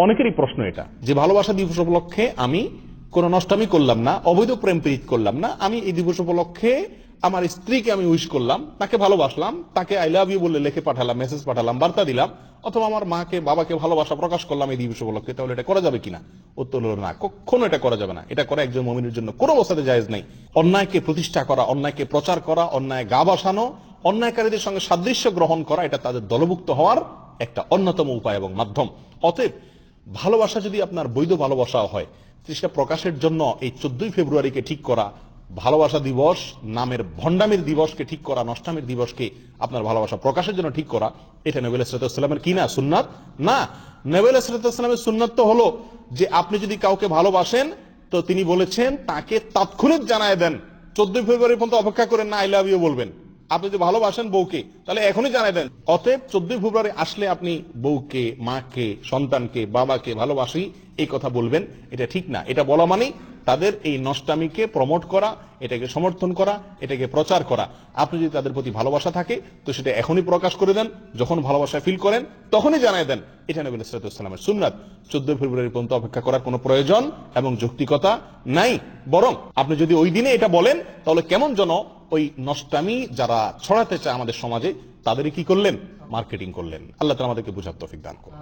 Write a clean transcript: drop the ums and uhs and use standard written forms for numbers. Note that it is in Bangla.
অনেকেরই প্রশ্ন এটা যে ভালোবাসা দিবস উপলক্ষে আমি কোনো নষ্টামি করলাম না, অবৈধ প্রেম প্রীত করলাম না, আমি এই দিবস উপলক্ষে আমার স্ত্রীকে আমি উইশ করলাম, তাকে ভালোবাসলাম, তাকে আই লাভ ইউ বলে লিখে পাঠালাম, মেসেজ পাঠালাম, বার্তা দিলাম, অথবা আমার মাকে বাবাকে ভালোবাসা প্রকাশ করলাম এই দিবস উপলক্ষে, তাহলে এটা করা যাবে কিনা? উত্তর হলো না, কখনো এটা করা যাবে না। এটা করা একজন মুমিনের জন্য কোনো অবস্থাতে জায়েজ নাই। অন্যায়কে প্রতিষ্ঠা করা, অন্যায়কে প্রচার করা, অন্যায় গা ভাসানো, অন্যায়কারীদের সঙ্গে সাদৃশ্য গ্রহণ করা, এটা তাদের দলভুক্ত হওয়ার একটা অন্যতম উপায় এবং মাধ্যম। অতএব ভালোবাসা যদি আপনার বৈধ ভালোবাসা হয়, সেটা প্রকাশের জন্য এই 14ই ফেব্রুয়ারিকে ঠিক করা, ভালোবাসা দিবস নামের ভণ্ডামির দিবসকে ঠিক করা, নষ্টামির দিবসকে আপনার ভালোবাসা প্রকাশের জন্য ঠিক করা, এটা নবী আলাইহিস সালামের কি না? সুন্নাত না। নবী আলাইহিস সালামের সুন্নাত তো হলো যে আপনি যদি কাউকে ভালোবাসেন তো তিনি বলেছেন তাকে তাৎক্ষণিক জানায় দেন, 14ই ফেব্রুয়ারি পর্যন্ত অপেক্ষা করেন না, আই লাভ ইউ বলবেন। আপনি যদি ভালোবাসেন বউকে, তাহলে এখনই জানাই দেন। অতএব 14ই ফেব্রুয়ারি আসলে আপনি বউকে, মাকে, সন্তানকে, বাবাকে ভালোবাসি এই কথা বলবেন, এটা ঠিক না। এটা বলা মানে তাদের এই নষ্টামিকে প্রমোট করা, এটাকে সমর্থন করা, এটাকে প্রচার করা। আপনি যদি তাদের প্রতি ভালোবাসা থাকে তো সেটা এখনই প্রকাশ করে দেন, যখন ভালোবাসা ফিল করেন তখনই জানাই দেন। এটা নবী সাল্লাল্লাহু আলাইহি ওয়াসাল্লামের সুন্নাত। 14 ফেব্রুয়ারি পর্যন্ত অপেক্ষা করার কোনো প্রয়োজন এবং যৌক্তিকতা নাই। বরং আপনি যদি ওই দিনে এটা বলেন তাহলে কেমন যেন ওই নষ্টামি যারা ছড়াতে চায় আমাদের সমাজে তাদেরই কি করলেন? মার্কেটিং করলেন। আল্লাহ তাআলা আমাদেরকে বুঝার তৌফিক দান করুন।